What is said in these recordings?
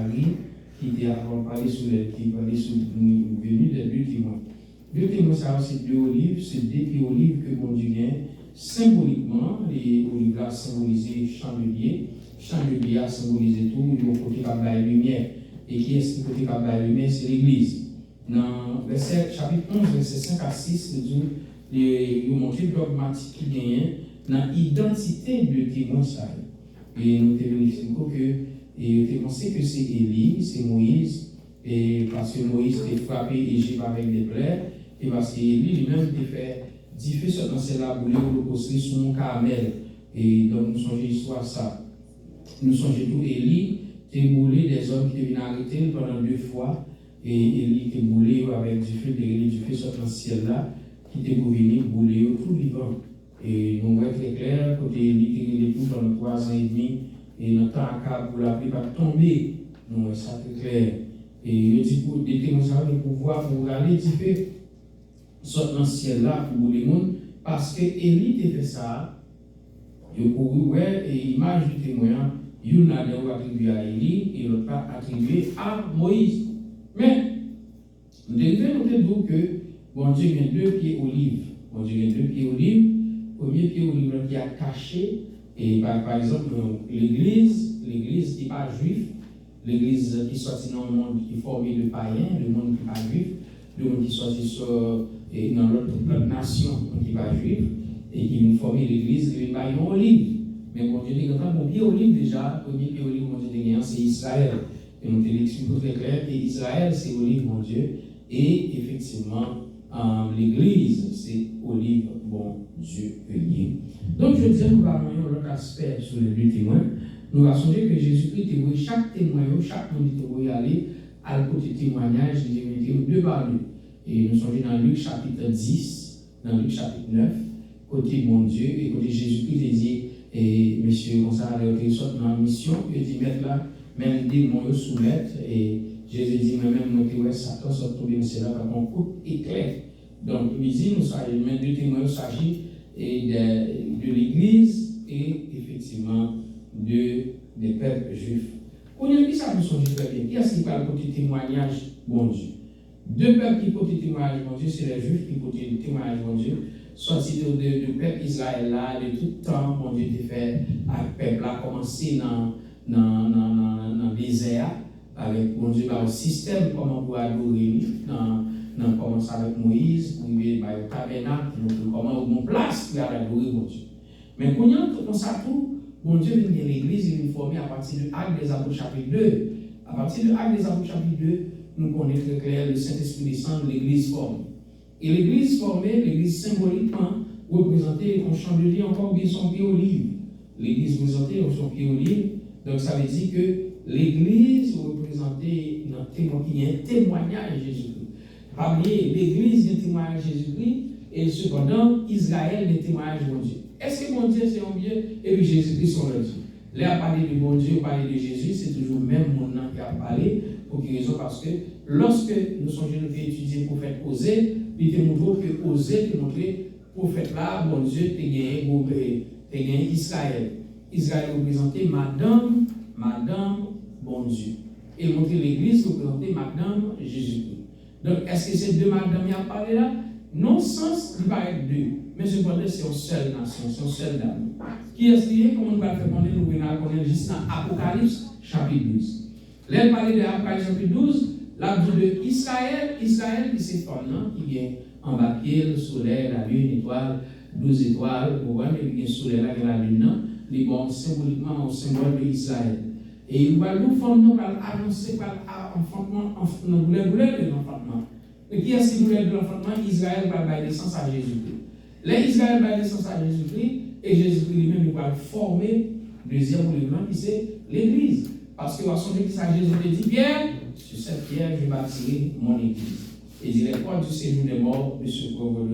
Marie, qui était avant parlé sur les qui parlait sur venu des deux témoins. Deux témoins, ça c'est deux olives, c'est deux pieds olives que bon Dieu gagne. Symboliquement, les olives là symbolisaient chandelier. Chandelier a symbolisé tout, il y a un côté qui a lumière. Et qui est-ce qui côté qui a lumière? C'est l'église. Dans verset chapitre 11, verset 5 à 6, il montre le dogmatique qui gagne dans l'identité de témoin ça. Et nous avons que et pensé que c'est Élie, c'est Moïse, et parce que Moïse était frappé Égypte avec des plaies, et parce qu'Élie lui-même était fait diffuser ce dans ses laboules ou le poster sur mon caramel. Et donc nous songeons l'histoire ça. Nous songeons tout Élie, était boulé des hommes qui venaient arrêter pendant 2 fois, et Élie était boulé avec du feu sur le ciel là, qui était pour venir bouler tout vivant. Et nous voyons très clair, côté Élie était tout pendant 3 ans et demi, et notre temps à cap pour la pluie pas tomber. Nous voyons ça très clair. Et le dit pour des témoins de pouvoir pour aller diffuser sur le ciel là pour bouler le monde, parce que Élie a fait ça. Il a et image du témoin, il a attribué à Élie et l'autre pas attribué à Moïse. Mais, nous devons dire que bon Dieu a 2 pieds olives. Bon Dieu a 2 pieds olives. Premier pied olive qui a caché. Et par exemple, l'église qui n'est pas juif, l'église qui sortit dans le monde qui est formé de païens, le monde qui n'est pas juif, le monde qui sortit dans l'autre nation qui n'est pas juif, et qui vient former l'église, qui est païen olive. Mais mon Dieu dit que mon pied olive déjà, le premier pied olive, mon Dieu dit c'est Israël. Et nous te l'expliquons très clair, et Israël c'est olive, mon Dieu, et effectivement, l'église c'est olive, bon Dieu lié. Donc je disais, nous allons voir l'autre aspect sur les 2 témoins. Nous allons songer que Jésus-Christ témoigne, chaque témoin, chaque monde qui aller à côté témoignage, il y a 2 par 2. Et nous sommes dans Luc chapitre 10, dans Luc chapitre 9, côté mon Dieu, et côté Jésus-Christ, il dit, et monsieur, comme ça, il sort dans la mission, il dit, mettre là, même des mots soumettre, et Jésus dit, même moi qui ouais, Satan sort tomber, c'est là, par mon coup éclair. Donc, il dit, nous sommes même 2 témoins, il s'agit de l'Église et effectivement des peuples juifs. On a dit ça, nous sommes très bien. Qui est-ce qui parle côté témoignage, bon Dieu? 2 peuples qui côté témoignage, bon Dieu, c'est les juifs qui côté témoignage, bon Dieu. Sorti de peuple Israël là, de tout temps, bon Dieu, a fait, avec le peuple là, commencé dans le désert, avec, bon Dieu, le système, comment pour adorer, on commence avec Moïse, pour aller au tabernacle, comment on place pour adorer mon Dieu. Mais quand on ça tout, bon Dieu vient de l'église, il est formé à partir de Actes des Apôtres chapitre 2. À partir de Actes des Apôtres chapitre 2, nous connaissons très clair le Saint-Esprit descend, l'église forme. Et l'église formée, l'église symboliquement, représentée en chandelier encore bien son pied olive. L'église représentée en son pied olive, donc ça veut dire que l'église représentée dans un témoignage de Jésus-Christ. Parmi l'église des témoignages de Jésus-Christ, et cependant, Israël des témoignages de mon Dieu. Est-ce que mon Dieu c'est un Dieu et puis Jésus-Christ sont le Dieu? Là, à parler de mon Dieu, parler de Jésus, c'est toujours même mon nom qui a parlé. Pour quelle raison? Parce que lorsque nous sommes jeunes qui étudier le prophète Osée, il te montre que Osée te montrer le prophète là, mon Dieu, te gagné Israël. Israël représentait Madame, bon Dieu. Et montrer l'église représentait Madame Jésus-Christ. Donc, est-ce que ces 2 madames y a parlé là? Non, sens, il va être 2. Mais cependant, c'est une seule nation, c'est une seule dame. Qui est-ce qui est? Comment on va faire connaître? Nous venons connaître juste dans Apocalypse chapitre 12. Là, il parlait de Apocalypse chapitre 12, là, de Israël qui c'est femme, qui vient en bas le soleil, la lune, étoile, 12 étoiles, vous voyez, il y a le soleil là, la lune, les bons symboliquement au symbole de Israël. Et il va nous faire annoncer par l'enfantement, nous voulons de l'enfantement. Et qui est-ce qui voulait de l'enfantement? Israël va donner naissance à Jésus-Christ. Là, Israël va donner naissance à Jésus-Christ, et Jésus-Christ lui-même va former le deuxième mouvement qui c'est l'Église. Parce que, à son église, Jésus dit, Pierre, sur cette pierre, je vais bâtir mon Église. Et dit, les portes du séjour des morts ne se trouveront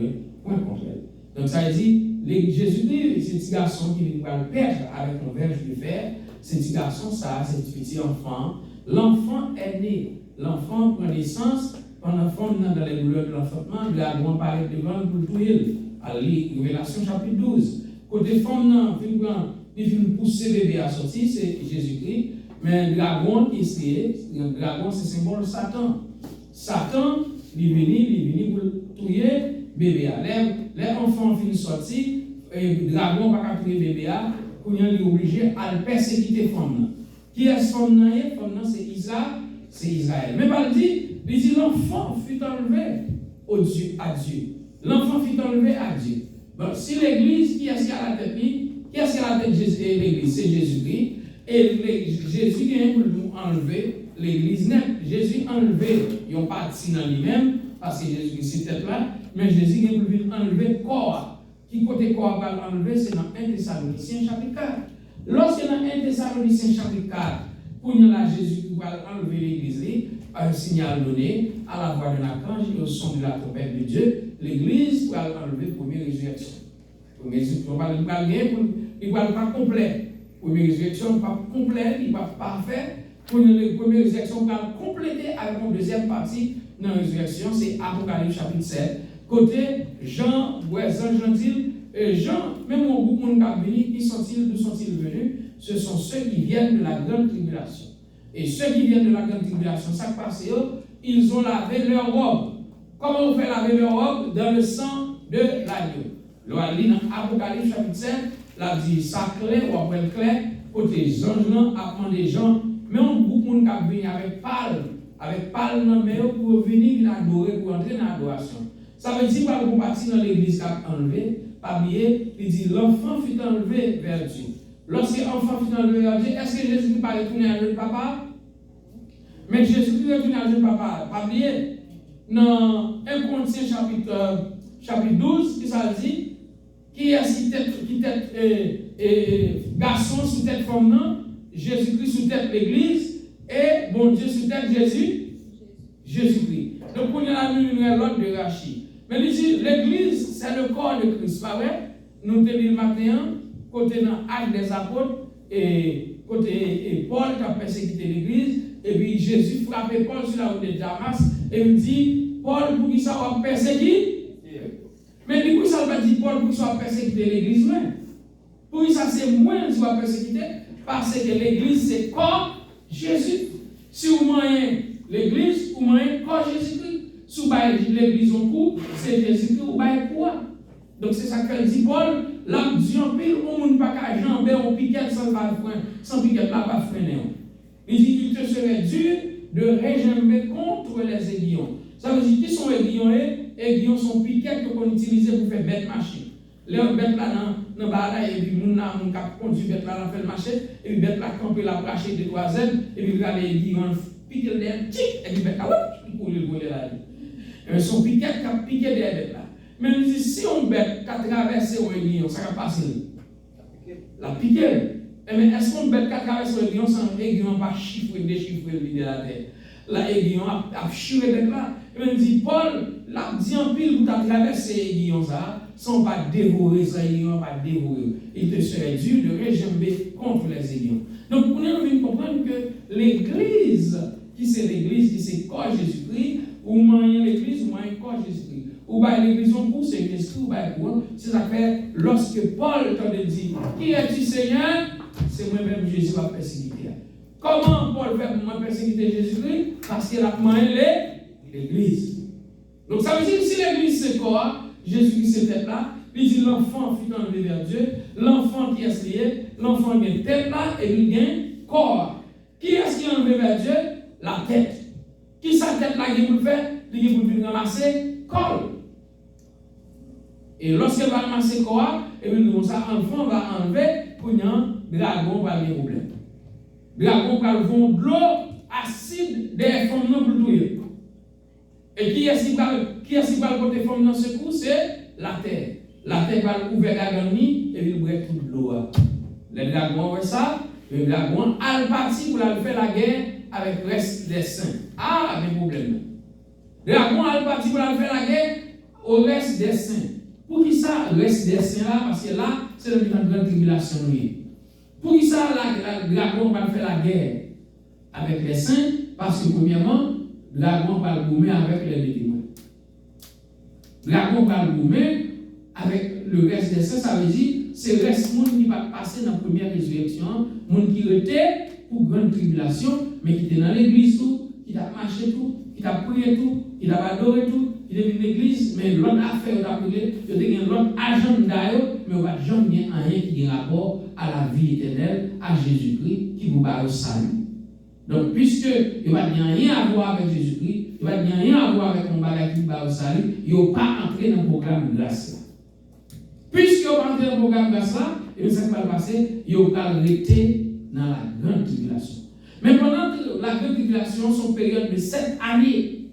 point contre elle. Donc, ça veut dire, Jésus-Christ, c'est un petit garçon qui va le perdre avec un verge de fer. C'est un petit garçon, ça, c'est un petit enfant. L'enfant est né. L'enfant prend naissance. Pendant l'enfant, dans les douleurs de l'enfantement, il a grand parler devant pour tout il. Allez, Révélation chapitre 12. Côté femme, il vient pousser bébé à sortir, c'est Jésus-Christ. Mais le dragon, le dragon, c'est symbole de Satan. Satan, il est venu pour tuer bébé. Les enfants finissent sortir, et le dragon va pas tuer bébé, pour il est obligé à persécuter les femmes. Qui est ce femme? Femme, c'est Israël. Mais pas le dit, l'enfant fut enlevé à Dieu. L'enfant fut enlevé à Dieu. Bon, si l'église, qui est-ce qui a la tête? Qui est-ce qui a la tête de l'église? C'est Jésus-Christ. Et Jésus qui est pour nous enlever l'église net. Jésus enlevé, ils n'ont pas dit dans lui-même, parce que Jésus c'est tête là, mais Jésus qui est pour nous enlever le corps. Qui côté corps va l'enlever, c'est dans 1 Thessaloniciens chapitre 4. Lorsque dans 1 Thessaloniciens chapitre 4, pour nous là, Jésus qui va enlever l'église, un signal donné à la voix de l'archange et au son de la trompette de Dieu, l'église va enlever la première résurrection. Il ne va pas complet. La première résurrection n'est pas complète, il ne va pas parfait. Pour la première résurrection, on va compléter avec une deuxième partie dans la résurrection, c'est Apocalypse chapitre 7. Côté Jean, Jean dit, Jean, même au bout de mon cabinet, d'où sont-ils venus? Ce sont ceux qui viennent de la grande tribulation. Et ceux qui viennent de la grande tribulation, ça passe, ils ont lavé leur robe. Comment on fait laver leur robe? Dans le sang de l'agneau. Le lit dans Apocalypse chapitre 7, là dit ça clair ou après clair, côté gens apprend des gens, mais on beaucoup de gens qui viennent avec palme dans mais pour venir adorer, pour entrer dans l'adoration. Ça veut dire qu'on partit dans l'église qui a enlevé, pas oublier, il dit l'enfant fut enlevé vers Dieu. Lorsque l'enfant fut enlevé vers Dieu, est-ce que Jésus pas retourné à le papa? Mais Jésus qui retourne à le papa, pas oublier. Dans 1 Corinthiens chapitre 12, qui ça dit? Qui est tête garçon sous tête femme, non? Jésus-Christ sous tête l'église, et bon Dieu sous tête Jésus-Christ. Donc on a la l'ordre de Rachid. Mais ici, l'église, c'est le corps de Christ, pas vrai? Nous te dit le matin, côté dans l'acte des apôtres, et côté Paul qui a persécuté l'église, et puis Jésus frappait Paul sur la route de Damas, et il dit, Paul, pour qui ça va persécuter? Mais du coup, ça ne veut pas dire Paul pour qu'il soit persécuté l'église même. Pour ça, c'est moins qu'il soit persécuté, parce que l'église, c'est corps Jésus. Si vous moyez l'église, vous moyez corps Jésus-Christ. Si vous voyez l'église en cours, c'est Jésus-Christ, vous voyez quoi? Donc c'est ça que dit Paul, l'âme dit en pile, on ne peut pas jamber, on piquette sans piquette là, pas freiner. Il dit qu'il te serait dur de réjamber contre les aiguillons. Ça veut dire qui sont aiguillons? Aiguillons sont piquettes qu'on utilise pour faire bête machine. Les bêtes là dans bataille, et puis mon cap conduit bête là, fait le marché, et puis bête là camper la bracher de troisième, et puis regarder les aiguillons, piquer le derrière, et puis bête là, il coule le volet là. Et son piquette qui a piqué derrière bête là. Mais nous disons, si on bête qui a traversé un aiguillon, ça va passer. La piquer. Mais est-ce qu'on bête qui a traversé un aiguillon sans aiguillon pas chiffrer, déchiffrer le de la terre? La aiguillon a chiffré bête là. Et nous dit, Paul, là, dit en pile, vous avez traversé l'aiguillon, ça, sans pas dévorer ça, aiguillon, pas dévorer. Il te serait dur de réjamber contre les aiguillons. Donc, on est venu comprendre que l'église, qui c'est l'église, qui c'est corps Jésus-Christ, ou moyen l'église, ou moyen corps Jésus-Christ. Ou bien l'église en cours, c'est l'esprit, ou bien quoi. C'est ça fait, lorsque Paul t'a dit, qui es-tu Seigneur? C'est moi-même Jésus qui va persécuter. Comment Paul fait pour moi persécuter Jésus-Christ? Parce qu'il a moyen l'église. Donc ça veut dire que si l'église c'est quoi, Jésus-Christ c'est tête là, il dit l'enfant fut enlevé vers Dieu, l'enfant qui est lié, l'enfant qui est tête là, et il vient corps. Qui est-ce qui est enlevé vers Dieu? La tête. Qui sa tête là qui vous fait? Il vous venir ramasser corps. Et lorsqu'elle va ramasser corps, et bien nous ça, l'enfant va enlever, pour un dragon va venir problème. Dragon va vendre de l'eau acide des femmes non pour tout. Et qui est-ce qui va porter forme dans ce coup? C'est la terre. La terre va ouvrir la nuit et il va toute l'eau. Les dragons, ça, le dragon a parti pour faire la guerre avec le reste des saints. Ah, mais problème. Le dragon a parti pour faire la guerre au reste des saints. Pour qui ça, le reste des saints là? Parce que là, c'est la grande tribulation. Pour qui ça, le dragon va faire la guerre avec les saints? Parce que premièrement, le dragon va le gommer avec les témoins. Le dragon va le gommer avec le reste des saints, ça veut dire c'est le reste monde qui va passer dans la première résurrection, monde qui était pour grande tribulation, mais qui était dans l'église tout, qui a marché tout, qui a prié tout, qui a adoré tout, qui est venu l'église, mais l'autre affaire, il a prié, il y a l'autre agenda, mais on va jamais rien qui a rapport à la vie éternelle, à Jésus-Christ, qui vous parle au salut. Donc, puisque il ne va rien à voir avec Jésus-Christ, il ne va rien à voir avec mon bagage qui va au salut, il ne va pas entrer dans le programme de grâce. Puisqu'il ne va pas entrer dans le programme de grâce, et ça qui va passer, il va arrêter dans la grande tribulation. Mais pendant la grande tribulation, son période de 7 années.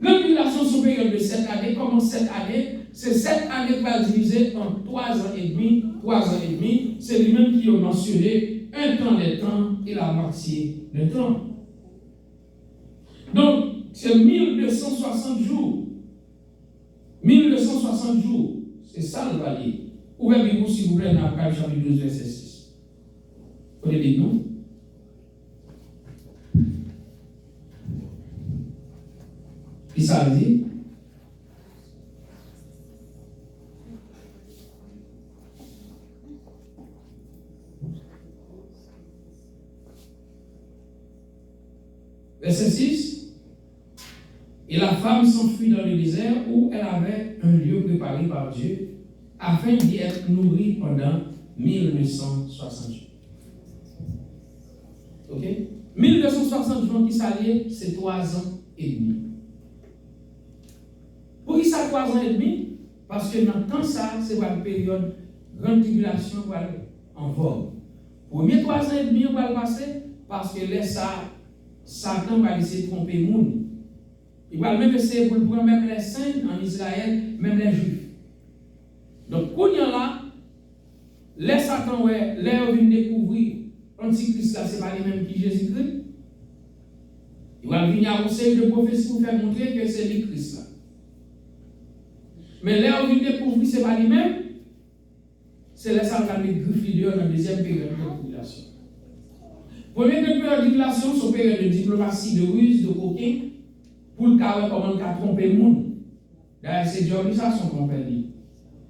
Grande tribulation, son période de 7 années, comment 7 années? C'est 7 années qui va diviser en 3 ans et demi, 3 ans et demi. C'est lui-même qui a mentionné un temps des temps et la moitié des temps. Donc, c'est 1260 jours. 1260 jours. C'est ça le va dire. Ouvrez-vous, s'il vous plaît, dans Apocalypse chapitre 12, verset 6. Vous voulez dire non? Qui ça dit? Verset 6. Et la femme s'enfuit dans le désert où elle avait un lieu préparé par Dieu afin d'y être nourrie pendant 1260 jours. Ok? 1260 jours qui s'allient, c'est 3 ans et demi. Pour qui ça 3 ans et demi? Parce que dans le temps ça, c'est une période grande tribulation en vogue. Premier 3 ans et demi, on va le passer parce que là, Satan va essayer de tromper le monde. Il va même essayer pour le prendre même les saints en Israël, même les juifs. Donc, quand il y a là, les Satan, les vient découvrir l'Antichrist là, c'est pas les mêmes qui Jésus-Christ. Il va venir à une série de prophéties pour faire montrer que c'est le Christ là. Mais là, on vient découvrir c'est pas les mêmes. C'est les Satan qui griffent dans la deuxième période de tribulation. Première période de tribulation, c'est une période de diplomatie, de ruse, de coquin, pour le cas où comment on tromper le monde. D'ailleurs, c'est diabolisation qu'on fait.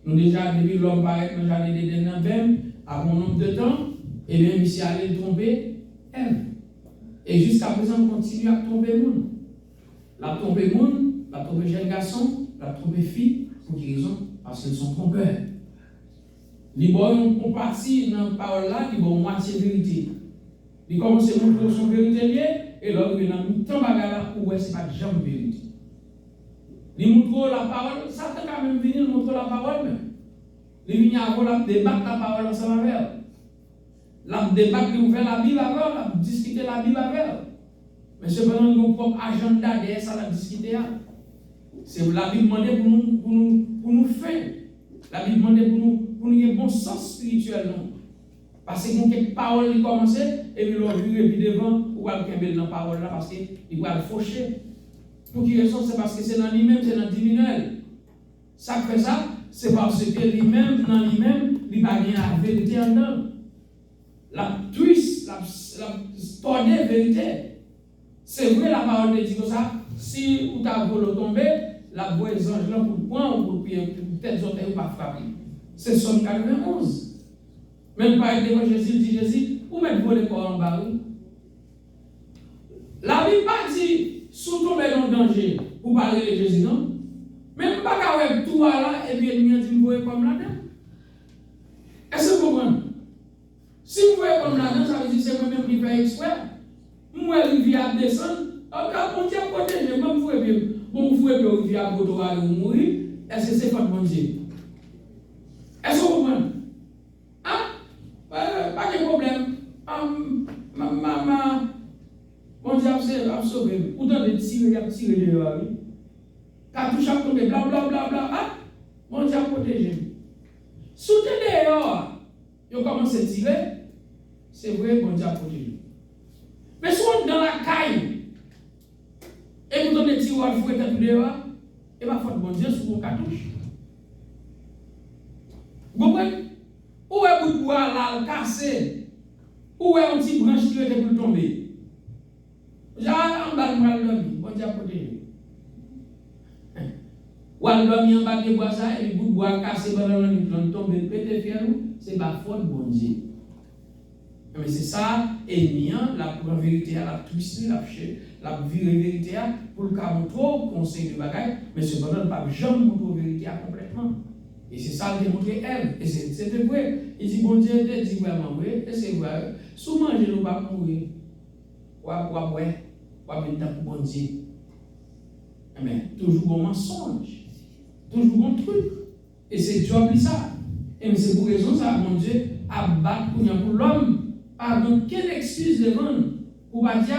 Nous déjà, depuis l'homme paraît que nous allons aider dans même, à bon nombre de temps, et bien, ici, aller tromper Ève. Et jusqu'à présent, on continue à tromper le monde. La tromper le monde, la tromper jeune garçon, la tromper fille, pour quelle raison? Parce qu'ils sont trompeurs. Les bons ont parti dans la parole là, ils ont moitié vérité. Ils commencent à montrer son vérité liée, et là, ils ont tant de bagarre où c'est pas jamais vérité. Ils montrent la parole, ça peut quand même venir montrer la parole même. Ils viennent avoir la débattre la parole ensemble avec elle. La débattre, ils ouvrent la Bible avec elle, la discuter la Bible avec elle. Mais cependant, ils ont leur propre agenda derrière ça, la discuter. C'est la Bible demandée pour nous faire. La Bible demandée pour nous avoir un bon sens spirituel. Non? Parce que quelques paroles qui commencent, et puis l'on vient et puis devant, ou à le dans la parole là, parce qu'il va le faucher. Pour qui raison? C'est parce que c'est dans lui-même, c'est dans le diminuel. Ça fait ça, c'est parce que lui-même, dans lui-même, il va gagner la vérité en dedans. La twist, la tordée vérité. C'est vrai la parole de Dieu comme ça. Si vous avez volé tomber, la voix des anges là pour le point ou pour peut-être autres ou pas frapper. C'est Somme 91. Même par exemple, Jésus dit Jésus, où mettre volé corps en bas? La Bible pas dit sous tomber dans le danger pour parler de Jésus, non? Même pas qu'à faire tout là et puis il dit vous voyez comme là-dedans. Est-ce que vous comprenez? Si vous voyez comme là-dedans, ça veut dire que c'est moi-même qui fais exprès. Moi, rivière descend. On tient à côté, je me fouille bien. Bon, vous fouillez bien, rivière pour mourir. Est-ce que c'est pas bon Dieu? Est-ce que vous comprenez? Pas de problème. Bon Dieu a sauvé. Ou dans les tirs, il y a tiré de l'eau. Cartouche a tombé, blablabla. Bon Dieu a protégé. Soutenez dehors. Ils ont commencé à tirer. C'est vrai, bon Dieu a protégé. Mais si on est dans la caille, et vous donnez des tiroirs, vous êtes tout dehors, et bien, il faut bon Dieu sur vos cartouches. Vous comprenez? Où est le bois là, cassé? Où est un petit branche qui était pour tomber? J'ai en bas de moi, bon Dieu a protégé. Ou alors, dormir en bas de bois, ça, et le bout de bois cassé, pendant le nuit, tombe, pété, fier, c'est pas faute, bon Dieu. Mais c'est ça, ennemi, la vérité, la twisté, la vérité, pour le cas où conseil de bagaille, mais cependant, pas jamais montrer la vérité complètement. Et c'est ça qui montre Ève. Et c'est vrai. Il dit, bon Dieu, il dit vraiment vrai, et c'est vrai. Souvent, je ne vais pas mourir. Ou venir pour bon Dieu. Mais toujours un mensonge. Toujours un truc. Et c'est job ça. Et c'est pour raison ça, mon Dieu, abattre pour l'homme. Pas quelle excuse devant pour pas dire,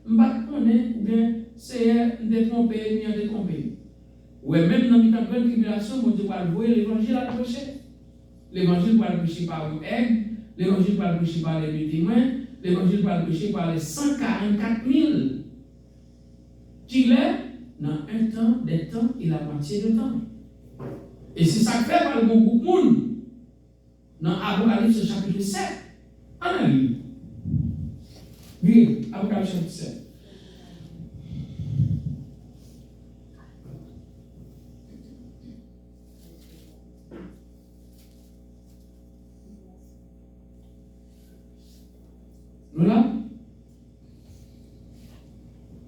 je ne sais pas ou bien c'est de tromper, ni de tromper. Ou même dans une grande tribulation, mon Dieu va louer l'évangile à prêcher. L'évangile va le prêcher par vous aides, l'évangile va le prêcher par les deux témoins, l'évangile va le prêcher par les 144 000 qui est dans un temps, des temps et la moitié de temps. Et c'est ça que fait par le bon groupe monde dans Apocalypse chapitre 7. Analyse. Oui, Apocalypse chapitre 7. Nous là?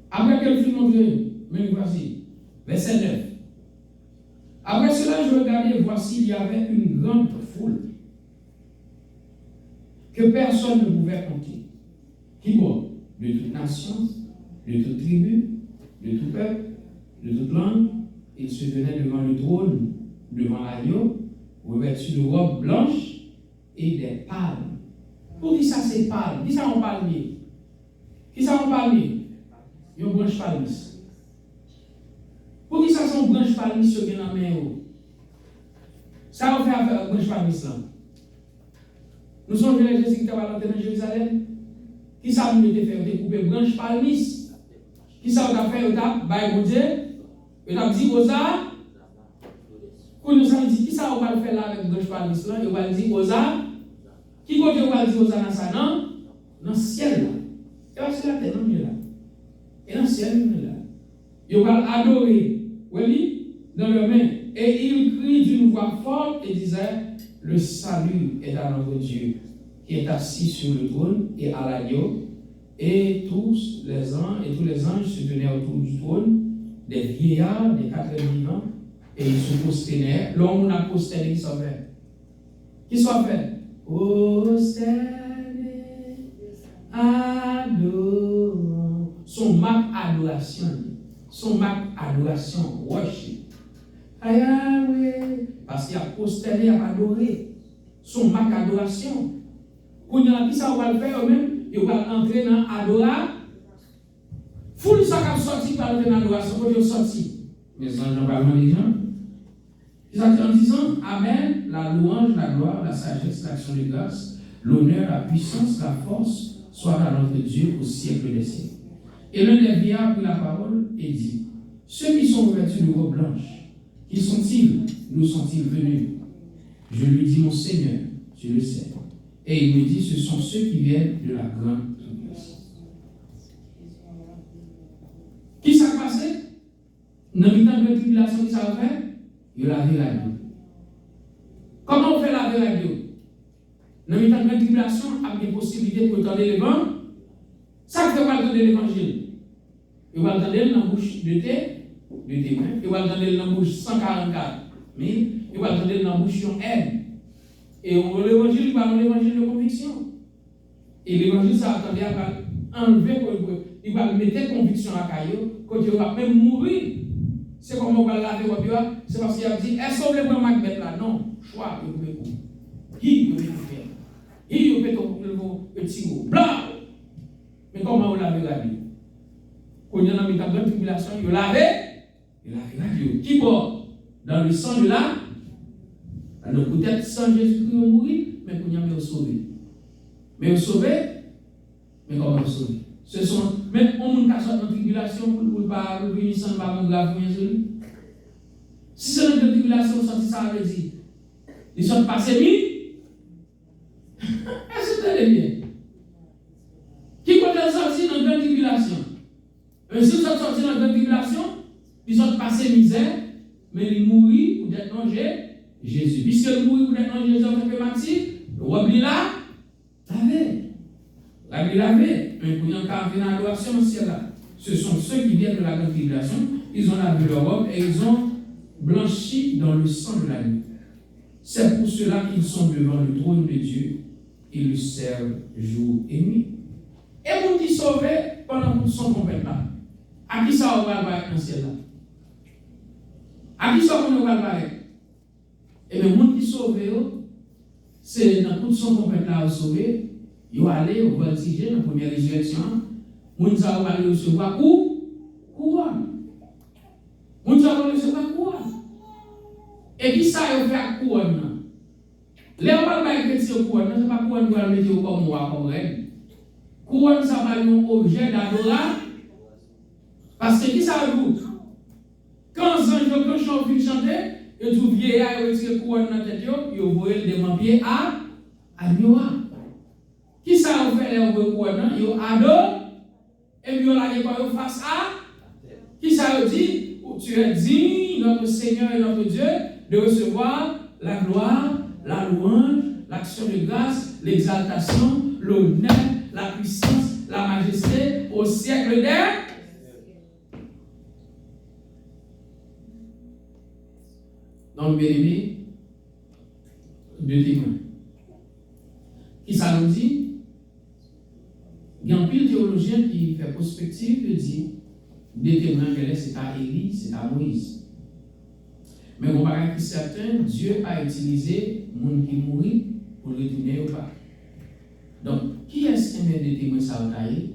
Après quel film on veut? Mais voici. Verset 9. Après cela, je regardais, voici, il y avait une grande foule que personne ne pouvait compter. Qui bon? De toute nation, de toute tribu, de tout peuple, de toute langue. Ils se tenaient devant le trône, devant l'agneau, revêtus de robes blanches et des palmes. Pour qui ça c'est palme? Qui ça on palmier? Qui ça on palmier? Une branche palmis. Pour qui ça sont branche palmis sur la main? Ça on fait avec branche palmis là. Nous sommes les Jésus qui étaient dans Jérusalem. Qui ça nous était fait? Découper branche palmis. Qui ça on a fait? On a bail Dieu. On a dit aux arts. Pour nous ça dit qui ça on va faire là avec branche palmis là? On va dire aux arts. Qui côté on va dire aux arts dans ça non? Dans le ciel là. Et c'est la terre non là. Et dans le ciel là. Ils vont adorer, oui, dans leurs mains. Et ils crient d'une voix forte et disaient, le salut est à notre Dieu, qui est assis sur le trône et à l'agneau. Et tous les anges se tenaient autour du trône, des vieillards, des 4 vivants, et ils se prosternaient. L'homme a prosterné, qui s'en fait? Qui s'en fait? Prosterné, adorons. Son marque adoration. Son marque adoration, worship. Parce qu'il a prosterné, il a adoré. Son marque adoration. Quand il y a qui ça va le faire eux-mêmes, il va entrer dans l'adoration. Foule ça qui a sorti par entrer dans l'adoration, quand il est sorti. Mais ça, j'en parle des gens. Ils ont dit en disant, Amen, la louange, la gloire, la sagesse, l'action de grâce, l'honneur, la puissance, la force, soit à notre Dieu au siècle des siècles. Et l'un des vieillards prit la parole et dit, ceux qui sont revêtus de robes blanches, qui sont-ils? Nous sont-ils venus? Je lui dis, mon Seigneur, tu le sais. Et il me dit, ce sont ceux qui viennent de la grande tribulation. Qui s'est passé? Dans le temps de la tribulation, qui s'est fait? Il a lavé la Dieu. Comment on fait laver la Dieu? Dans le temps de la tribulation, avec des possibilités pour entendre l'évangile, ça fait pas entendre l'évangile. Il va entendre dans la bouche de témoins, il va entendre dans la bouche 144 000, il va entendre dans la bouche de haine. Et l'évangile, il va dans l'évangile de conviction. Et l'évangile, ça attendait à enlever, il va mettre conviction à Caillou, quand il va même mourir. C'est comme on va laver, c'est parce qu'il a dit, est-ce qu'on veut vraiment Macbeth là? Non, choix, il peut faire. Qui peut faire? Il peut faire petit mot. Blanc! Mais comment on lave la vie? Quand il y a une grande tribulation, il lave la vie. Qui porte? Dans le sang de l'âme. Alors peut-être sans Jésus-Christ, on mourit, mais qu'on y a sauvé. Mais on sauvé, mais comment on sauvé? Ce sont, même on qui sort dans la tribulation pour ne pas venir sans pas mon grave, si c'est dans la tribulation, ça veut dire, ils sont passés mis. Est-ce que c'est bien? Qui peut sortir dans la tribulation? Si ils sont sortis dans la tribulation, ils sont passés misère, mais ils mourent pour être non Jésus. Puisque ils mourent pour être non Jésus en tant que martyr, oublie là, lavé. La Bible avait, mais pour y en venir à l'adoration au ciel là. Ce sont ceux qui viennent de la grande tribulation, ils ont lavé leur robe et ils ont blanchi dans le sang de l'agneau. C'est pour cela qu'ils sont devant le trône de Dieu. Ils le servent jour et nuit. Et vous qui sauvez pendant tout son complète là. À qui ça va le dans le ciel là? À qui ça va le faire? Et bien, les gens qui sauvent, c'est dans tout son complète là au sauver. Ils vont aller au voltiger dans la première résurrection. Les gens vont aller recevoir couronne. Les gens vont recevoir couronne. Et qui ça va faire couronne? Les gens vont faire couronne, ce n'est pas couronne pour mettre comme moi, comme reine. Couronne, ça va être un objet d'adoration. Parce que qui ça veut dire? Quand les gens viennent chanter, et tout vieillard et le couronne dans la tête, ils vont le demander à Noah. Qui ça va faire les couronne? Ils vont adorer. Et puis on a dit quoi face à? Qui ça veut dire? Tu es digne, notre Seigneur et notre Dieu, de recevoir la gloire, la louange, l'action de grâce, l'exaltation, l'honneur, la puissance, la majesté au siècle des. Donc, bien aimé, deux témoins. Qui ça nous dit? Il y a un pile théologien qui fait prospective et dit des témoins que c'est à Élie, c'est à Moïse. Mais on va dire certain, Dieu a utilisé les gens qui mourent pour retourner au pas. Donc, qui est-ce qui met des témoins salutaires?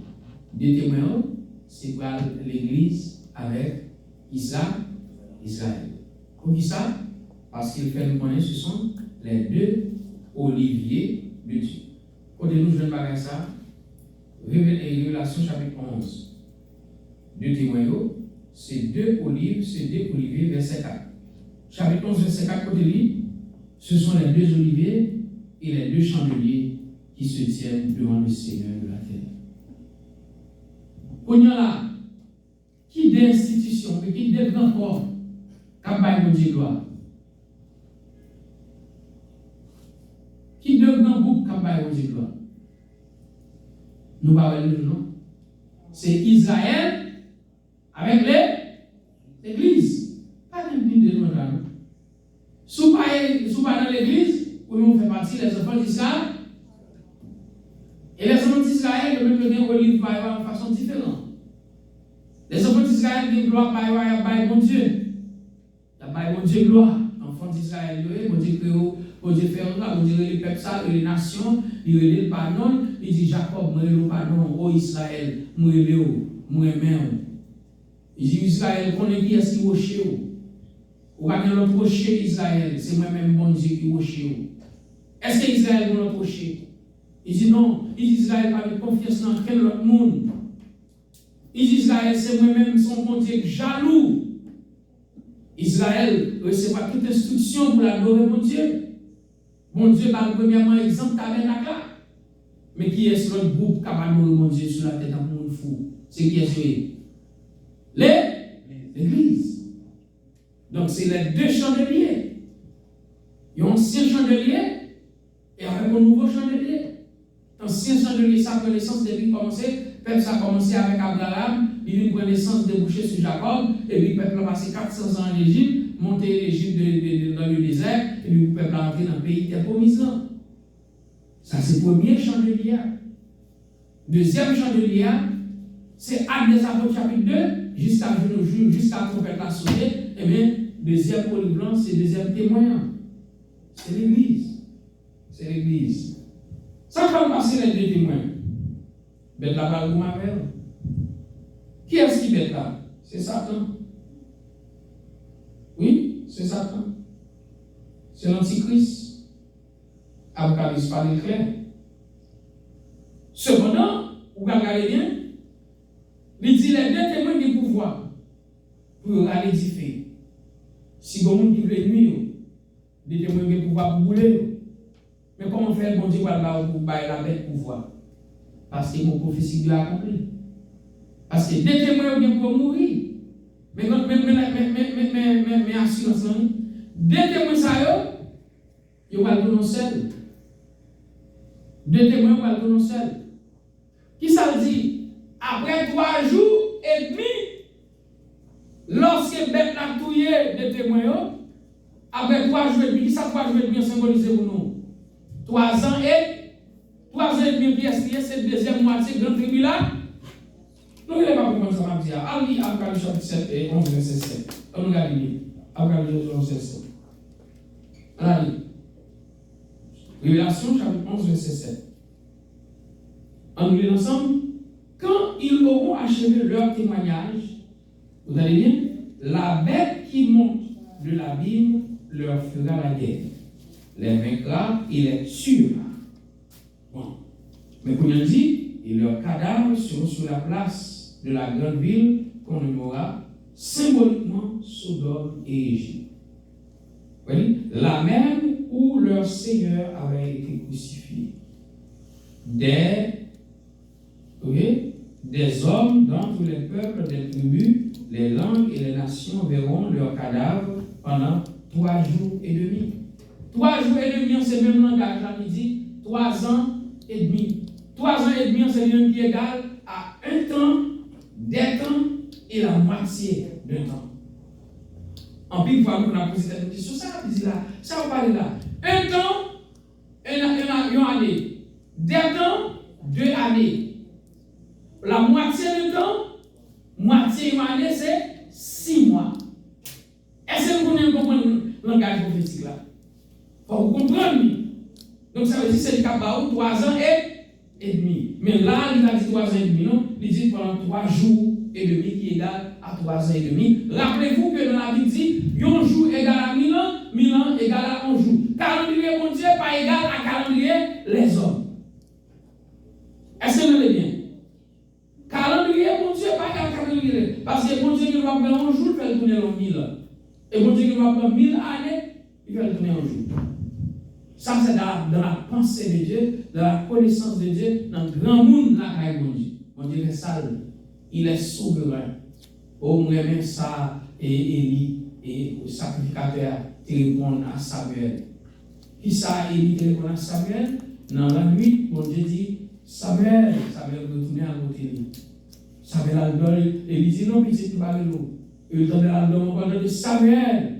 Des témoins, c'est pour l'Église avec Israël. Pour qui ça? Parce qu'il fait nous connaître, ce sont les deux oliviers de Dieu. Côté nous, je ne vais pas ça. Révélation chapitre 11. Deux témoins, c'est deux oliviers, verset 4. Chapitre 11, verset 4, côté lui, ce sont les deux oliviers et les deux chandeliers qui se tiennent devant le Seigneur de la terre. On y a là, qui des institutions, qui des grands corps, qui mon Dieu gloire. Qui de grands groupes, qui mon Dieu gloire. Nous parlons de non. C'est Israël avec l'Église. Pas de de nous là. Si pas dans l'Église, nous faisons partie des enfants d'Israël. Et les enfants d'Israël, de même que Olive va de façon différente. Les enfants d'Israël, qui gloire par mon Dieu. Par mon Dieu, gloire. Enfants d'Israël, mon Dieu créé, mon Dieu fait là, mon Dieu les peuples, les nations, il relève le pardon, il dit Jacob, moi le pardon, ô Israël, moi même. Il dit Israël, connaît qui est-ce qui roche ou pas notre rocher Israël, c'est moi-même bon Dieu qui roche. Est-ce que Israël est notre rocher? Il dit non, il dit Israël pas de confiance dans quel autre monde. Il dit Israël, c'est moi-même son bon Dieu jaloux. Israël recevra toute instruction pour l'adorer mon Dieu. Mon Dieu, par premièrement, exemple tabernacle. Mais qui est ce l'autre groupe qui a adorer mon Dieu sur la tête d'un monde fou? C'est qui est-ce? L'Église. Donc, c'est les deux chandeliers. Il y a un ancien chandelier et avec un nouveau chandelier. L'ancien chandelier, ça prend naissance depuis commencer. Le peuple, ça a commencé avec Abraham. Il a eu une connaissance débouchée sur Jacob. Et puis, le peuple a passé 400 ans en Égypte, monté l'Égypte dans le désert. Et puis, le peuple a entré dans le pays des promises. Ça, c'est le premier chandelier. Deuxième chandelier, c'est Actes des Apôtres, chapitre 2, jusqu'à nos jours, jusqu'à trompette la sonner. Et bien, deuxième olive blanc, c'est deuxième témoin. C'est l'Église. C'est l'Église. Ça va passer les deux témoins. Bête la balle, vous m'appelez. Qui est-ce qui bête là? C'est Satan. Oui, c'est Satan. C'est l'Antichrist. Apocalypse parle clair. Cependant, vous regardez bien, il dit les deux témoins du pouvoir pour aller édifier. Si vous avez qui veut nuire, des témoins du pouvoir pour brûler. Mais comment faire bon Dieu pour la bête pouvoir? Parce que mon prophétie Dieu a accompli. Parce que des témoins viennent pour mourir. Mais assurance, des témoins ça ils vont le donner seul. Deux témoins vont le donner seul. après 3 jours et demi, lorsque bête a touillé des témoins, après 3 jours et demi, qui ça 3 jours et demi symbolisé pour nous? 3 ans et demi, qui est cette deuxième moitié de notre tribunal. Nous ne pas comprendre ça, je vais dire. Allez, Apocalypse chapitre 7 et 11, verset 7. On regarde Apocalypse 11, verset 7. Allez. Révélation chapitre 11, verset 7. On lit ensemble. Quand ils auront achevé leur témoignage, vous allez bien, la bête qui monte de l'abîme leur fera la guerre. Les vaincra et les tuera. Bon. Mais comme on dit, et leurs cadavres seront sur la place de la grande ville qu'on nommera symboliquement Sodome et Égypte. Voyez, la même où leur Seigneur avait été crucifié. Des hommes d'entre les peuples, des tribus, les langues et les nations verront leurs cadavres pendant 3 jours et demi. 3 jours et demi, c'est le même langage, là, il dit 3 ans et demi. 3 ans et demi, c'est le même qui est égal à 1 temps, des temps et la moitié d'un temps. En plus, on a posé cette question, ça dit là, ça va parler là. 1 temps, une année. Des temps, 2 années. La moitié du temps, moitié une année, c'est 6 mois. Est-ce que vous comprenez le langage prophétique là? Faut vous comprendre. Donc ça veut dire que c'est le cas de 3 ans et demi. Mais là, il a dit 3 ans et demi, non? Il dit pendant 3 jours et demi qui est égal à 3 ans et demi. Rappelez-vous que dans la Bible dit, 1 jour égale à 1000 ans, 1000 ans égale à 1 jour. Calendrier mon Dieu pas égal à calendrier les hommes. Est-ce que vous l'avez bien? Calendrier mon Dieu pas égal à calendrier. Parce que mon Dieu qui va prendre 1 jour, il fait tourner en 1000 ans. Et mon Dieu qui va prendre 1000 années, il fait tourner 1 jour. Ça, c'est dans la pensée de Dieu, dans la connaissance de Dieu, dans le grand monde, là, mon Dieu. Mon Dieu est sale, il est souverain. Au moins, même ça, et Élie, et le sacrificateur, téléphone à Samuel. Qui ça, Élie téléphone à Samuel? Dans la nuit, mon Dieu dit, Samuel retourne à côté. Samuel a donné, Élie dit, non, petit, tu vas l'eau. Il donne à l'homme, on dit, Samuel.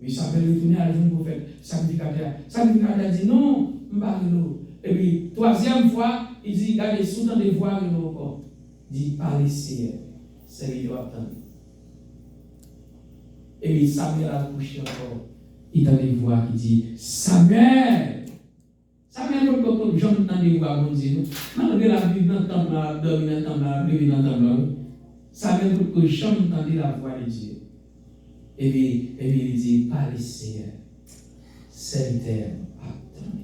Mais Samuel retourne à la prophète, sacrificateur. Sacrificateur dit, non, je ne vais pas l'eau. Et puis, 3e fois, il dit, regardez, sous-temps de voix, il encore. Il dit, parlez, Seigneur. C'est lui qui doit attendre. Et puis, Samuel a couché encore. Il a des voix qui dit, Samuel! Samuel, quand j'entends des voix, on dit, non, la Bible dans le temple, dormi dans le temple, levé dans le temple. Samuel, quand j'entends la voix de Dieu. Et puis, il dit, parlez, Seigneur. Serviteur, attendez.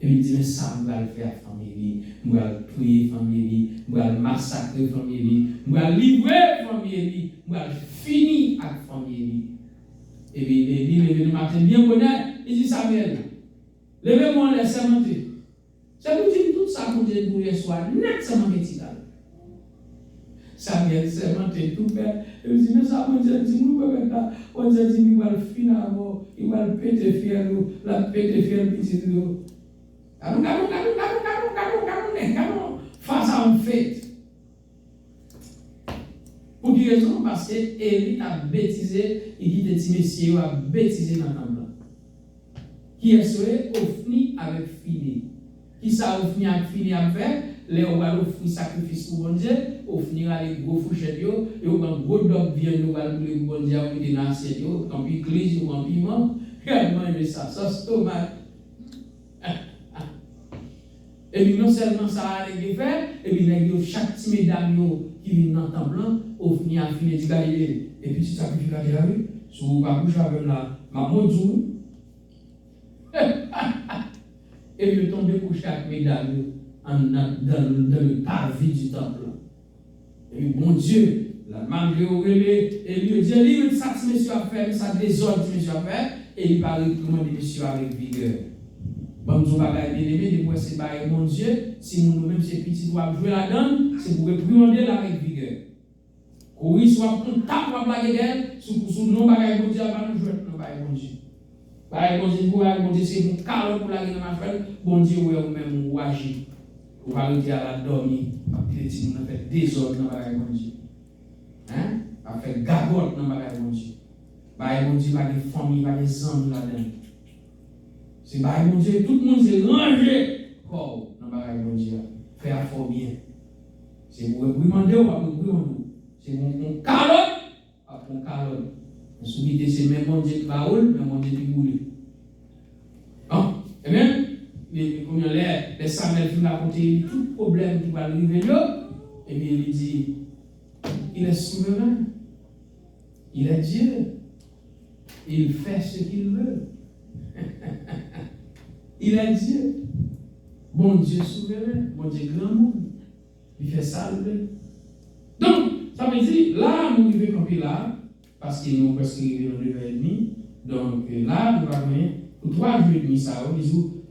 Et il dit, mais ça, je vais le faire famille, je vais le tuer famille, je vais le massacrer famille, je vais le livrer famille, je vais le finir avec famille. Et puis il levé le matin bien bonheur, il dit, Samuel, levez-moi les sermentés. Ça veut dire tout ça pour dire pour hier soir, net sermenté. Samuel sermenté tout fait. Et il dit, mais ça, on dit, moi, on dit, il va le finir avant, il va le péter fier, la péter fier, petit. Canon, face à un fait. Pour quelle raison? Parce que Élie a bêtisé, il dit que monsieur a bêtisé dans le temple. Qui est souhaité offrir avec fini. Qui ça offrir avec fini à faire? Les on va offrir sacrifice pour bon Dieu, offrir les gros fourchettes, et on va gros dog viande, on va le bon Dieu, on va dans l'assiette, on va église, on va piment. Réellement, il ça, sauce tomate. Et puis non seulement ça a été fait, et puis chaque petit mesdames qui vient dans le temple, au finir à finir de Galilée, et puis si ça peut faire la rue, sur ma bouche avec ma modou, et puis tomber pour chaque mesdame dans le parvis du temple. Et puis bon Dieu, la malgré Aurélie, et lui dit, il ça que monsieur a fait, ça désordre monsieur a fait, et il parle comment de monsieur avec vigueur. Bon, nous allons bien aimer, de c'est pareil, mon Dieu, si nous-mêmes, ces petits doivent jouer là-dedans, c'est pour reprendre là avec vigueur. Courir, soit on tape la blague d'elle, sous nos bagages, bon Dieu, va nous jouer, non, bagages, bon Dieu. Bagages, bon Dieu, c'est mon calme pour la gueule de ma frère, bon Dieu, ou même ou agir. Ou va rester à la dormir, à petit on a fait désordre dans la bagaille mon Dieu. Hein? A fait gagote dans la bagaille mon Dieu. Bagaille mon Dieu, pas de famille, pas de amis là-dedans. C'est bagaille mon Dieu, tout le monde s'est rangé corps dans la bagaille mon Dieu. Fait à fort bien. C'est pour demander ou pas pour demander. C'est mon calotte, pas pour calotte. On s'oublie c'est même mon Dieu qui va rouler, mais mon Dieu qui boule. Hein? Eh bien, comme les Samuel qui m'a raconté tout problème qui va arriver là, eh bien, il dit, il est souverain, il est Dieu, il fait ce qu'il veut. Il est Dieu, bon Dieu souverain, bon Dieu grand monde, il fait ça, il veut. Donc, ça veut dire, là, nous vivons comme là, parce qu'il nous presque arrivé en 9h30, donc là, nous allons pour 3 jours et demi, ça,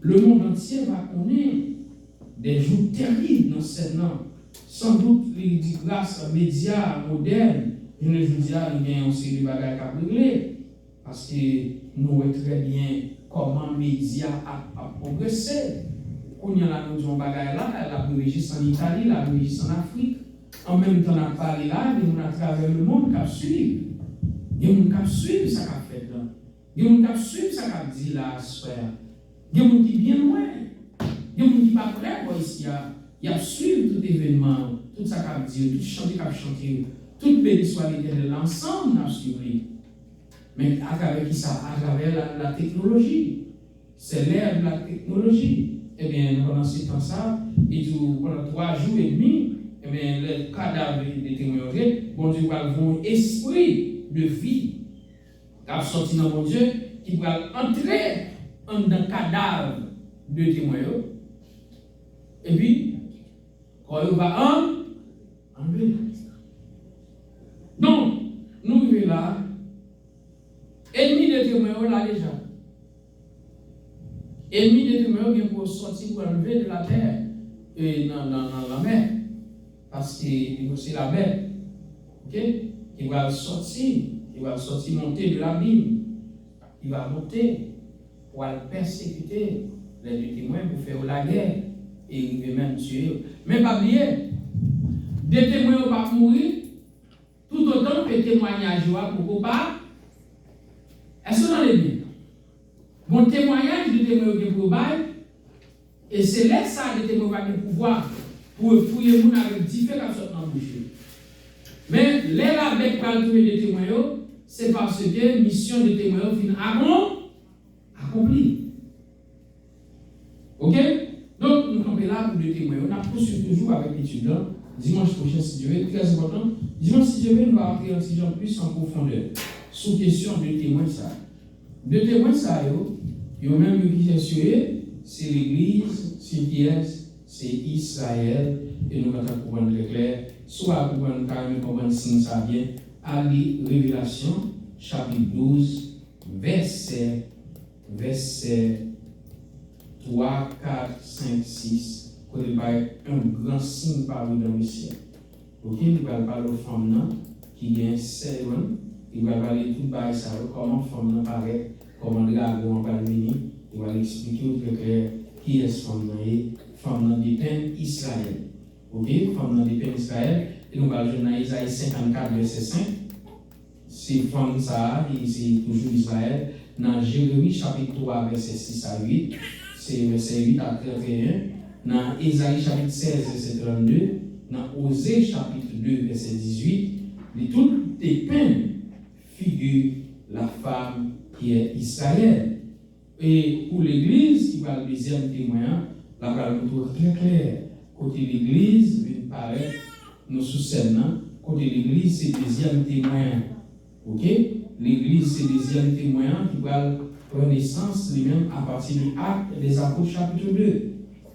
le monde entier va connaître des jours terribles dans ce an. Sans doute, grâce aux médias modernes, je ne dis pas qu'il y a aussi des bagages à régler. Parce que nous voyons très bien comment les médias ont progressé. Quand il y a des bagages là, la régisse en Italie, la régisse en Afrique. En même temps, on a parlé là, il y a à travers le monde qui suivent. Il y a des gens qui suivent ce qu'on a fait là. Il y a des gens qui suivent ce qu'on a dit là, frère. Il y a des gens qui sont bien loin. Il y a des gens qui ne sont pas prêts pour ici. Il y a suivre tout événement, tout ça qu'a dit, tout chanter qu'a chanté, toute béni soit l'Éternel, l'ensemble n'a suivi. Mais à travers qui ça? À travers la technologie. C'est l'ère de la technologie. Eh bien, pendant ce temps ça, et tout, pendant 3 jours et demi, eh bien, le cadavre des témoins, bon Dieu va avoir un esprit de vie qui a sorti dans mon Dieu, qui va entrer dans le cadavre de témoins. Et puis, quand il va enlever. Donc, nous vivons là, ennemi de témoins là déjà. Ennemi de témoins vient pour sortir, pour enlever de la terre et dans la mer. Parce que c'est la bête. Ok? Il va sortir, monter de l'abîme. Il va monter pour aller persécuter les deux témoins pour faire la guerre. Et il veut même tuer. Mais pas oublier, des témoins ne vont pas mourir, tout autant que les témoignages pour pas. Est-ce que vous avez bien? Mon témoignage de témoins pour pas, et c'est là ça les témoins vont pouvoir pour fouiller mon avec différentes sortes d'embouchures. Mais les avec pas trouver des témoins, c'est parce que mission des témoins finit accomplie. Ok? Donc, nous sommes là pour des témoins. On a poursuivi toujours avec l'étude. Dimanche prochain, si Dieu veut, très important. Dimanche, si Dieu veut, nous allons entrer un sujet plus en profondeur. Sous question de témoins, ça. De témoins, ça, il y a même qui est sué, c'est l'Église, c'est qui est, c'est Israël, et nous allons comprendre très clair. Soit pour nous carrément comprendre si ça vient, à la Révélation, chapitre 12, verset 3, 4, 5, 6, quand il va un grand signe paru dans le ciel. Ok, il va parler aux femmes qui viennent 7 ans, il va parler tout bas ça, comment femme paraît, comment le dragon va venir, il va expliquer au clair qui est femme dépend Israël. Ok, femme dépend Israël, et nous allons dans Isaïe 54, verset 5. C'est femme ça, c'est toujours Israël. Dans Jérémie chapitre 3, verset 6 à 8. C'est verset 8 à 31, dans Ésaïe chapitre 16, verset 32, dans Osée chapitre 2, verset 18, toutes les peines figurent la femme qui est Israël. Et pour l'Église, qui va le deuxième témoin, la parole est très claire. Côté l'Église, il paraît, nous sous scène, côté l'Église, c'est le deuxième témoin. Ok? L'Église, c'est le deuxième témoin qui va Renaissance lui-même à partir du Acte des Apôtres chapitre 2.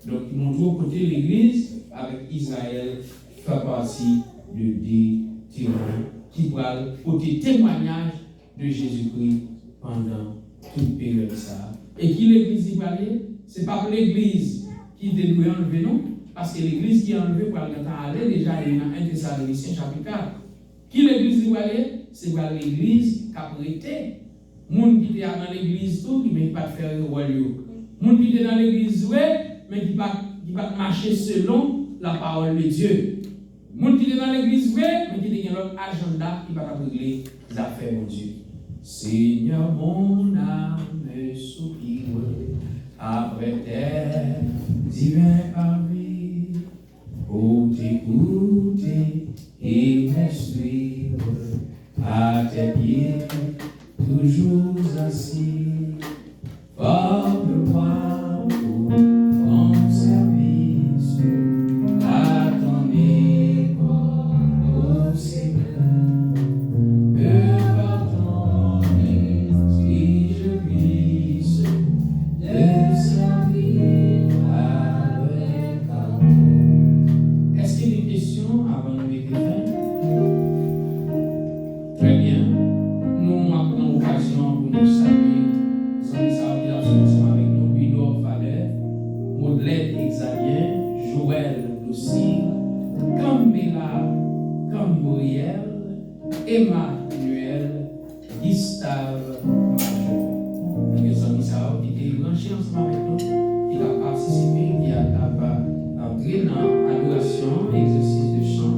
Donc, ils montrent côté l'Église avec Israël fait partie de des témoins qui vont côté témoignage de Jésus-Christ pendant toute période ça. Et qui l'Église va aller? Ce n'est pas pour l'Église qui doit enlever non, parce que l'Église qui est enlevée pour aller déjà il y a 1 Thessaloniciens chapitre 4. Qui l'Église va aller? C'est pour l'Église qui a prêté. Moun qui était dans l'église tout, mais qui pas faire le rôle. Moun qui était dans l'église ouais, mais qui pas va marcher selon la parole de Dieu. Moun qui est dans l'église vrai, mais qui est dans l'autre agenda qui va régler les affaires de Dieu. Seigneur, mon âme soupire après tes divins parvis pour t'écouter et me suivre à tes pieds, toujours assis. Forme-moi pour ton service, à ton école au Seigneur. Que par ton esprit je puisse te servir avec amour. Est-ce qu'il y a des questions avant de m'écrire? Très bien. Nous avons l'occasion pour nous saluer. Avec nous, Ludo Fader, Maudelaine Exalien, Joël Lucille, Cambella Cambriel, Emmanuel, Gustave Major. Les amis, ça qui étaient branchés ensemble avec nous, qui a participé, qui a entré dans l'adoration, l'exercice de chant,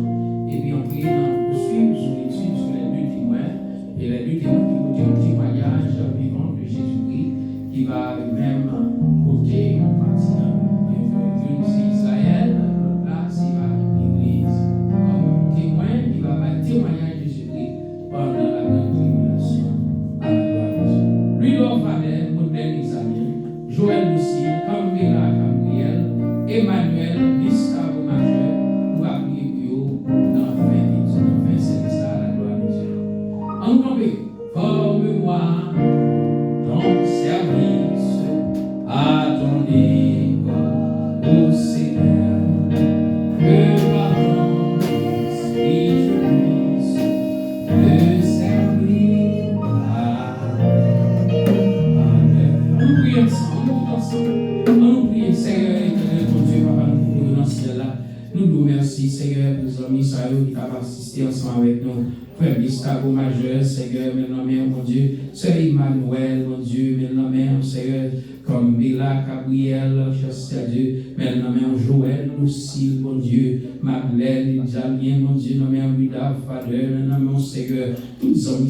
et puis entré dans poursuivre sur l'étude sur les deux témoins, et les deux témoins qui ont un témoignage vivant de Jésus-Christ, qui va même côté mon parti l'une c'est Israël, l'autre là c'est l'Église. Comme témoin, qui va faire témoignage de Jésus-Christ pendant la grande tribulation à la gloire de Dieu. Lui doit faire modèle Exalien, Joël Lucille, Cambella Cambriel, Emmanuel, Gustave Major, nous allons prier pour eux dans la fin service à la gloire de Dieu. En campé, forme-moi ton service à ton école au Seigneur, que par ton esprit je puisse te servir avec. Nous prions ensemble, nous prions Seigneur éternel, ton Dieu, Papa, nous prions dans ce ciel-là. Nous nous remercions Seigneur pour les amis qui t'ont assisté ensemble avec nous. Frère Gustave Major, Seigneur, maintenant, mon Dieu, Sœur Emmanuel, mon Dieu, maintenant, Seigneur, comme Bella Gabriel, cher Dieu, maintenant, Joël, Lucille, mon Dieu, Madeleine, Jalien, mon Dieu, maintenant, Luda, Fader, maintenant, mon Seigneur, tous les amis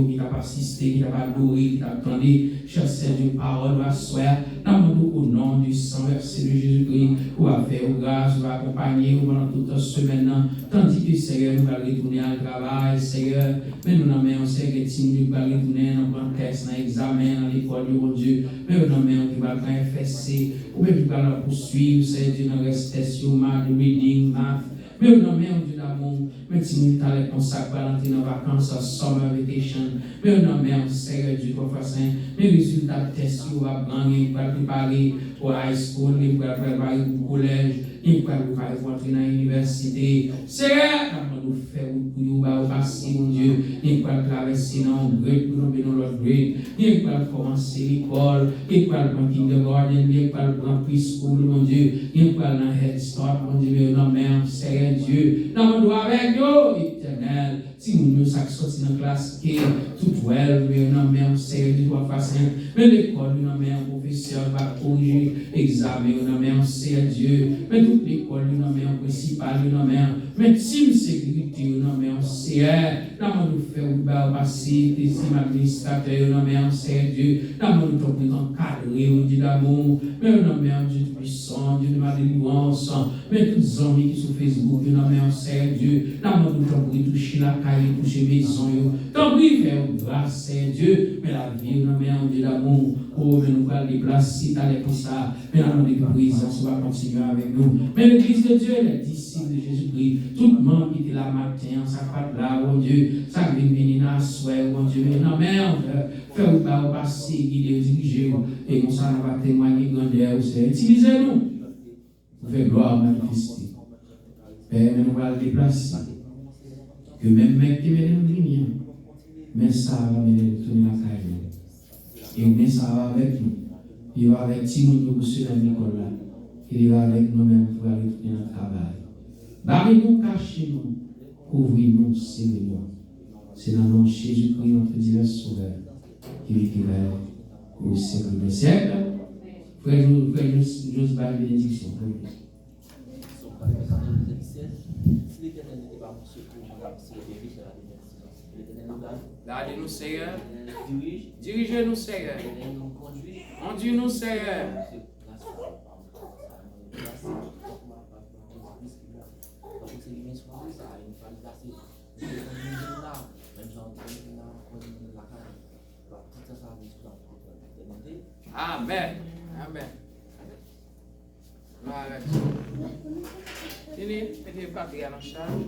qui t'ont assisté, qui t'ont adoré, qui t'ont attendu, cher Dieu, parole, ma soeur, au nom du sang versé de Jésus-Christ, pour faire grâce, pour accompagner pendant toute la semaine, tandis que Seigneur, nous allons retourner à travail, Seigneur, mais nous n'avons Seigneur, nous allons retourner dans le test, dans l'examen, dans l'école de mon Dieu, mais nous n'avons qui va faire FSC, ou même qui va poursuivre, Seigneur, dans les tests, math, reading, math, mais nous n'avons Dieu d'amour, même si nous allons consacrer à l'entrée dans les vacances, summer vacation, mais nous n'avons Seigneur, Dieu, pour faire ça, mais les résultats de test, nous allons gagner, nous allons préparer pour high school, nous allons préparer pour collège, nous allons préparer pour entrer dans l'université, Seigneur, nous faire pour nous passer, mon Dieu, nous allons traverser dans un grade pour nous venir dans l'autre grade, nous allons commencer l'école, nous allons prendre kindergarten, nous allons prendre preschool, mon Dieu, nous allons dans head start, mon Dieu, mais non, mais Seigneur Dieu, nous allons avec nous, éternel, si nous sommes sortis dans la classe K, tout 12, mais non, mais Seigneur Dieu, doit faire mais l'école, non, mais un professeur va corriger l'examen, non, mais Seigneur Dieu, mais toute l'école, non, mais un principal, non, mais team sécurité, non, mais Seigneur, nous faire passer, team administrateur, non, mais Seigneur Dieu, nous tomber encadré, au Dieu d'amour, mais non, mais Dieu puissant, Dieu de ma délivrance, mais tous les amis qui sont sur Facebook, non, mais Seigneur Dieu, nous tomber toucher la caille, toucher maison, tomber faire grâce, Seigneur Dieu, mais la vie, non, mais Dieu d'amour, oh, mais nous allons déplacer, t'allais comme ça, mais la nom de présence va continuer avec nous, mais l'église de Dieu, les disciples de Jésus-Christ, tout le monde qui était là matin, ça part là, mon Dieu, ça vient venir dans la soirée, mon Dieu, mais non, mais faire ou passer, guider, diriger, et comme ça, on va témoigner grandeur, c'est utilisez-nous, pour faire gloire manifester. Père, mais nous allons déplacer, que même mec qui met dans lumière, mais ça va mener tourner la caille. Et mais ça va avec nous. Il va avec Timon, nous, monsieur dans l'école là. Il va avec nous-mêmes pour aller tourner le travail. Barrez-nous, cachez-nous, couvrez-nous, servez-nous. C'est dans le nom de Jésus-Christ, notre divin sauveur, qui vit au siècle des siècles. Frère Joseph bénédiction. Si l'Éternel n'était pas mon secours, je serais riche de la démesure. L'Éternel nous garde. Gardez-nous, Seigneur. Dirige-nous, Seigneur. l'Éternel nous conduit. Conduis-nous, Seigneur. Amen. Amen. Fini, mettez le papier à la charge.